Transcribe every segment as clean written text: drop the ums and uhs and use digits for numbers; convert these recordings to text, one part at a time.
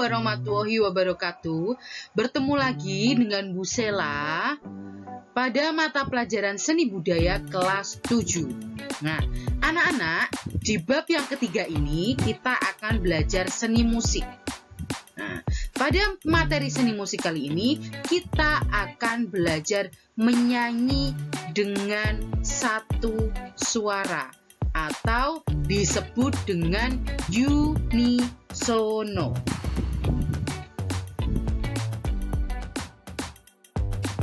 warahmatullahi wabarakatuh. Bertemu lagi dengan Bu Sela pada mata pelajaran seni budaya kelas 7. Nah, anak-anak, di bab yang ketiga ini kita akan belajar seni musik. Nah, pada materi seni musik kali ini kita akan belajar menyanyi dengan satu suara atau disebut dengan unisono.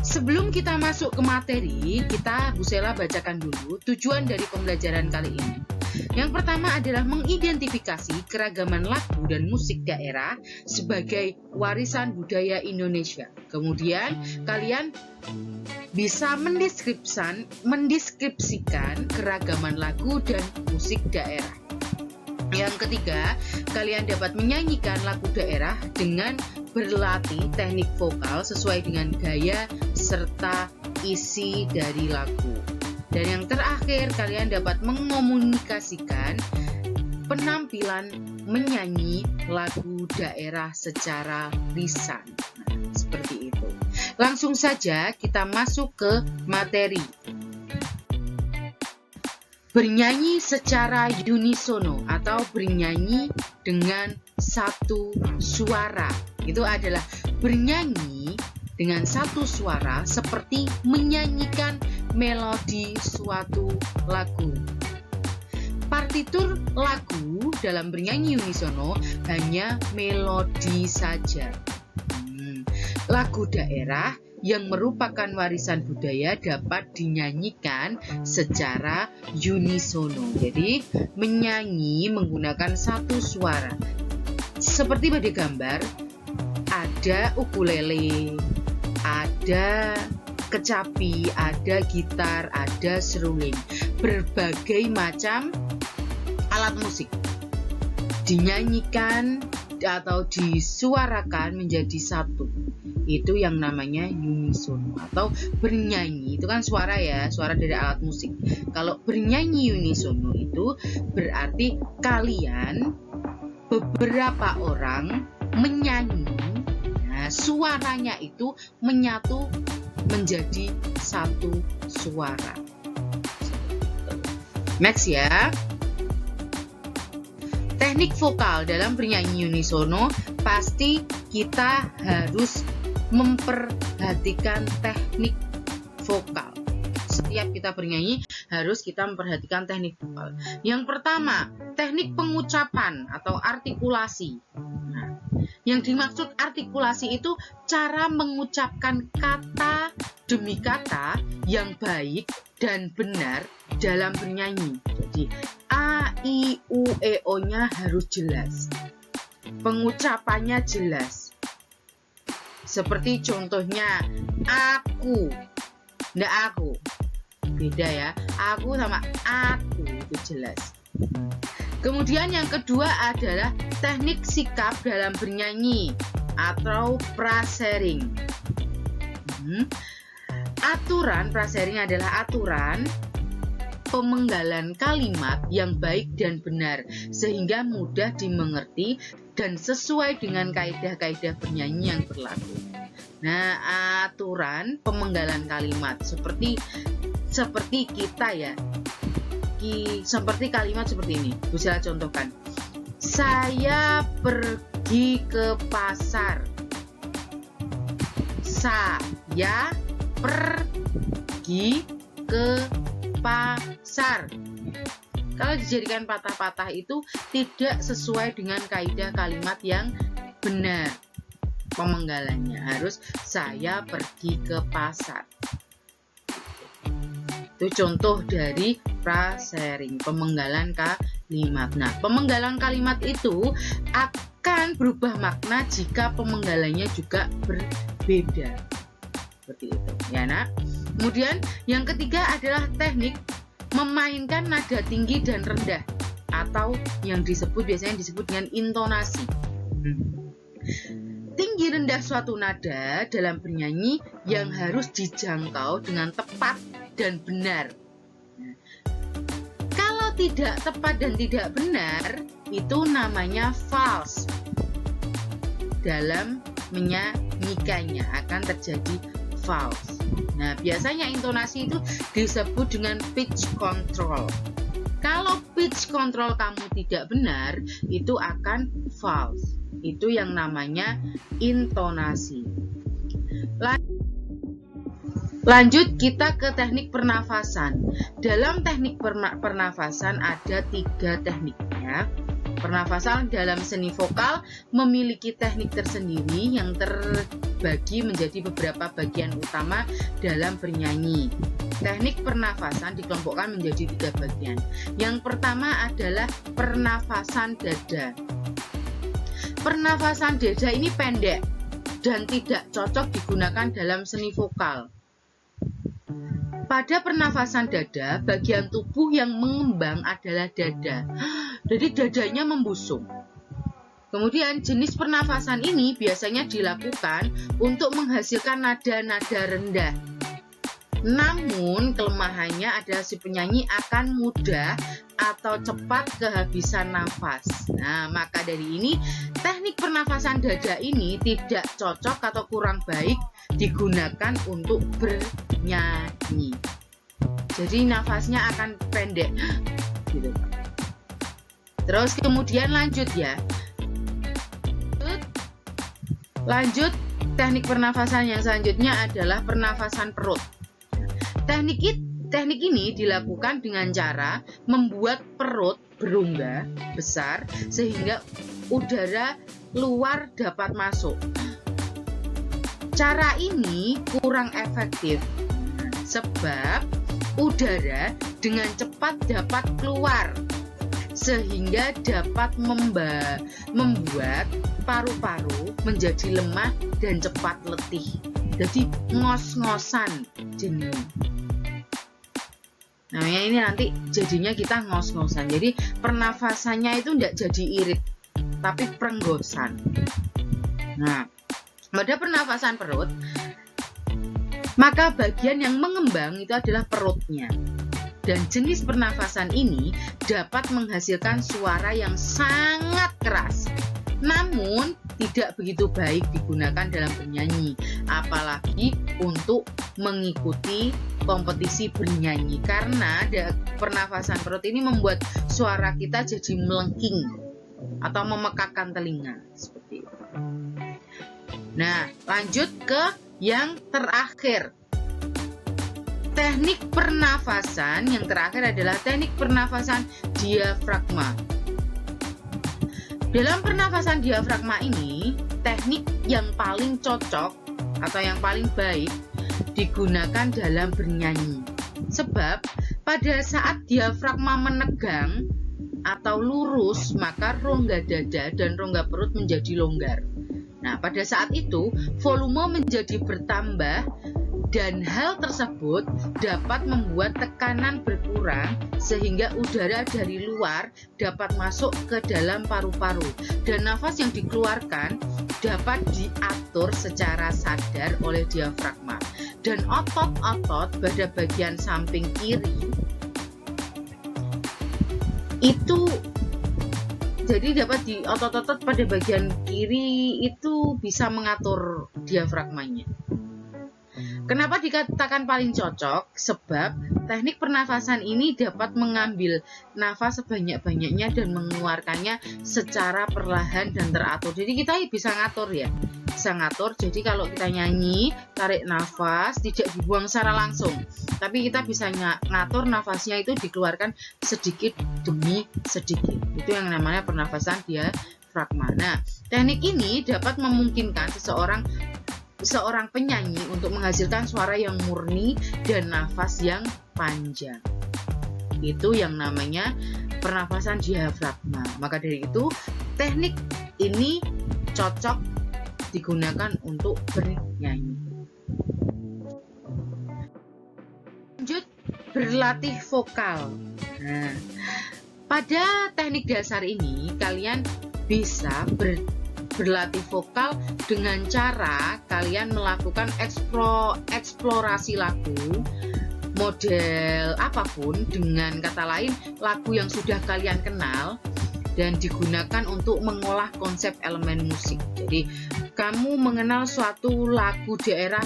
Sebelum kita masuk ke materi, Bu Sela bacakan dulu tujuan dari pembelajaran kali ini. Yang pertama adalah mengidentifikasi keragaman lagu dan musik daerah sebagai warisan budaya Indonesia. Kemudian kalian bisa mendeskripsikan keragaman lagu dan musik daerah. Yang ketiga, kalian dapat menyanyikan lagu daerah dengan berlatih teknik vokal sesuai dengan gaya serta isi dari lagu. Dan yang terakhir, kalian dapat mengomunikasikan penampilan menyanyi lagu daerah secara lisan. Nah, seperti itu. Langsung saja kita masuk ke materi. Bernyanyi secara unisono atau bernyanyi dengan satu suara. Itu adalah bernyanyi dengan satu suara seperti menyanyikan melodi suatu lagu. Partitur lagu dalam bernyanyi unisono hanya melodi saja. Lagu daerah yang merupakan warisan budaya dapat dinyanyikan secara unisono. Jadi menyanyi menggunakan satu suara. Seperti pada gambar, ada ukulele, ada kecapi, ada gitar, ada seruling, berbagai macam alat musik dinyanyikan atau disuarakan menjadi satu. Itu yang namanya unisono atau bernyanyi. Itu kan suara ya, suara dari alat musik. Kalau bernyanyi unisono itu berarti kalian beberapa orang menyanyi, nah, suaranya itu menyatu menjadi satu suara. Next ya. Teknik vokal dalam bernyanyi unisono pasti kita harus memperhatikan teknik vokal. Setiap kita bernyanyi harus kita memperhatikan teknik vokal. Yang pertama, teknik pengucapan atau artikulasi. Nah, yang dimaksud artikulasi itu cara mengucapkan kata demi kata yang baik dan benar dalam bernyanyi. Jadi A, I, U, E, O-nya harus jelas. Pengucapannya jelas. Seperti contohnya aku. Nggak aku. Beda ya. Aku sama aku itu jelas. Kemudian yang kedua adalah teknik sikap dalam bernyanyi atau prasering. Aturan prasering adalah aturan pemenggalan kalimat yang baik dan benar sehingga mudah dimengerti dan sesuai dengan kaidah-kaidah bernyanyi yang berlaku. Nah, aturan pemenggalan kalimat seperti kita ya. Seperti kalimat seperti ini. Bisa contohkan. Saya pergi ke pasar. Saya pergi ke pasar. Kalau dijadikan patah-patah itu tidak sesuai dengan kaidah kalimat yang benar. Pemenggalannya harus saya pergi ke pasar. Itu contoh dari prasering, pemenggalan kalimat. Nah, pemenggalan kalimat itu akan berubah makna jika pemenggalannya juga berbeda. Seperti itu, ya nak. Kemudian yang ketiga adalah teknik memainkan nada tinggi dan rendah atau yang biasanya disebut dengan intonasi. Tinggi rendah suatu nada dalam bernyanyi yang harus dijangkau dengan tepat dan benar. Kalau tidak tepat dan tidak benar, itu namanya false. dalam menyanyikannya akan terjadi false. Nah, biasanya intonasi itu disebut dengan pitch control. Kalau pitch control kamu tidak benar, itu akan false. Itu yang namanya intonasi. Lanjut kita ke teknik pernafasan. Dalam teknik pernafasan ada 3 tekniknya. Pernafasan dalam seni vokal memiliki teknik tersendiri yang terbagi menjadi beberapa bagian utama dalam bernyanyi. Teknik pernafasan dikelompokkan menjadi 3 bagian. Yang pertama adalah pernafasan dada. Pernafasan dada ini pendek dan tidak cocok digunakan dalam seni vokal. Pada pernafasan dada, bagian tubuh yang mengembang adalah dada. Jadi dadanya membusung. Kemudian jenis pernafasan ini biasanya dilakukan untuk menghasilkan nada-nada rendah. Namun kelemahannya adalah si penyanyi akan mudah atau cepat kehabisan nafas. Nah, maka dari ini teknik pernafasan dada ini tidak cocok atau kurang baik digunakan untuk bernyanyi. Jadi nafasnya akan pendek gitu. Terus kemudian lanjut ya. Lanjut teknik pernafasan yang selanjutnya adalah pernafasan perut. Teknik ini dilakukan dengan cara membuat perut berongga besar sehingga udara luar dapat masuk. Cara ini kurang efektif sebab udara dengan cepat dapat keluar sehingga dapat membuat paru-paru menjadi lemah dan cepat letih. Jadi ngos-ngosan jenuh. Nah, ini nanti jadinya kita ngos-ngosan. Jadi pernafasannya itu tidak jadi irit, tapi perenggosan. Nah, pada pernafasan perut, maka bagian yang mengembang itu adalah perutnya. Dan jenis pernafasan ini dapat menghasilkan suara yang sangat keras. Namun tidak begitu baik digunakan dalam bernyanyi, apalagi untuk mengikuti kompetisi bernyanyi, karena pernafasan perut ini membuat suara kita jadi melengking atau memekakkan telinga seperti itu. Nah, lanjut ke yang terakhir. Teknik pernafasan yang terakhir adalah teknik pernafasan diafragma. Dalam pernafasan diafragma ini, teknik yang paling cocok atau yang paling baik digunakan dalam bernyanyi. Sebab pada saat diafragma menegang atau lurus, maka rongga dada dan rongga perut menjadi longgar. Nah, pada saat itu volume menjadi bertambah dan hal tersebut dapat membuat tekanan berkurang sehingga udara dari luar dapat masuk ke dalam paru-paru dan nafas yang dikeluarkan dapat diatur secara sadar oleh diafragma, dan otot-otot pada bagian samping kiri itu jadi dapat di otot-otot pada bagian kiri itu bisa mengatur diafragmanya. Kenapa dikatakan paling cocok? Sebab teknik pernafasan ini dapat mengambil nafas sebanyak-banyaknya dan mengeluarkannya secara perlahan dan teratur. Jadi kita bisa ngatur ya, bisa ngatur. Jadi kalau kita nyanyi, tarik nafas tidak dibuang secara langsung, tapi kita bisa ngatur nafasnya itu dikeluarkan sedikit demi sedikit. Itu yang namanya pernafasan diafragma. Nah, teknik ini dapat memungkinkan seorang penyanyi untuk menghasilkan suara yang murni dan nafas yang panjang. Itu yang namanya pernafasan diafragma. Maka dari itu, teknik ini cocok digunakan untuk bernyanyi. Lanjut, berlatih vokal. Nah, pada teknik dasar ini kalian bisa berlatih vokal dengan cara kalian melakukan eksplorasi lagu model apapun, dengan kata lain lagu yang sudah kalian kenal, dan digunakan untuk mengolah konsep elemen musik. Jadi kamu mengenal suatu lagu daerah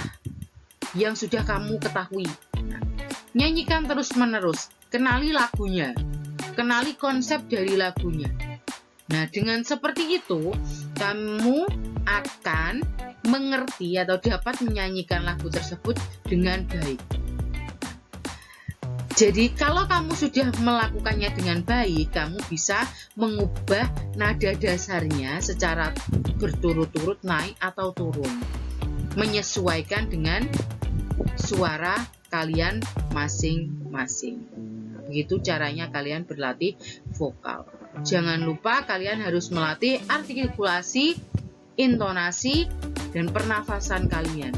yang sudah kamu ketahui, nyanyikan terus-menerus, kenali lagunya, kenali konsep dari lagunya. Nah, dengan seperti itu, kamu akan mengerti atau dapat menyanyikan lagu tersebut dengan baik. Jadi, kalau kamu sudah melakukannya dengan baik, kamu bisa mengubah nada dasarnya secara berturut-turut naik atau turun, menyesuaikan dengan suara kalian masing-masing. Begitu caranya kalian berlatih vokal. Jangan lupa kalian harus melatih artikulasi, intonasi, dan pernafasan kalian.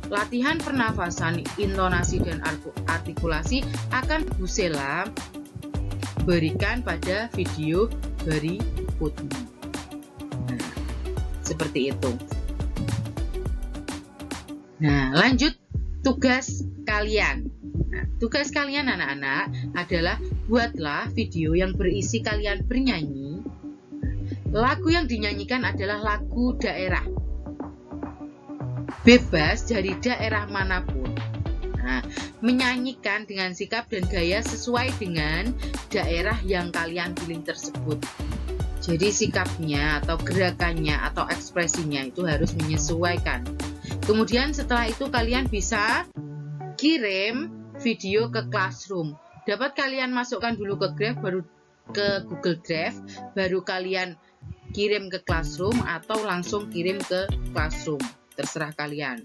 Latihan pernafasan, intonasi, dan artikulasi akan Bu Sela berikan pada video berikutnya. Nah, seperti itu. Nah, lanjut tugas kalian. Nah, tugas kalian anak-anak adalah buatlah video yang berisi kalian bernyanyi. Lagu yang dinyanyikan adalah lagu daerah. Bebas dari daerah manapun. Nah, menyanyikan dengan sikap dan gaya sesuai dengan daerah yang kalian pilih tersebut. Jadi sikapnya atau gerakannya atau ekspresinya itu harus menyesuaikan. Kemudian setelah itu kalian bisa kirim video ke Classroom. Dapat kalian masukkan dulu ke Drive, baru ke Google Drive, baru kalian kirim ke Classroom atau langsung kirim ke Classroom. Terserah kalian.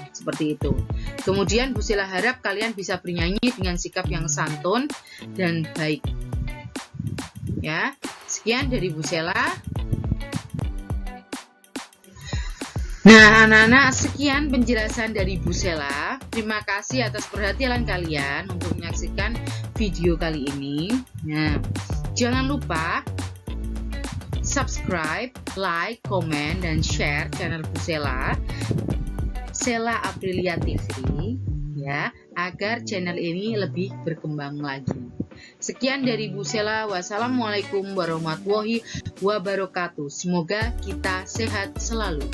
Seperti itu. Kemudian Bu Sela harap kalian bisa bernyanyi dengan sikap yang santun dan baik. Ya, sekian dari Bu Sela. Nah, anak-anak, sekian penjelasan dari Bu Sela. Terima kasih atas perhatian kalian untuk menyaksikan video kali ini. Nah, jangan lupa subscribe, like, komen, dan share channel Bu Sela, Sela Aprilia TV, ya, agar channel ini lebih berkembang lagi. Sekian dari Bu Sela. Wassalamualaikum warahmatullahi wabarakatuh. Semoga kita sehat selalu.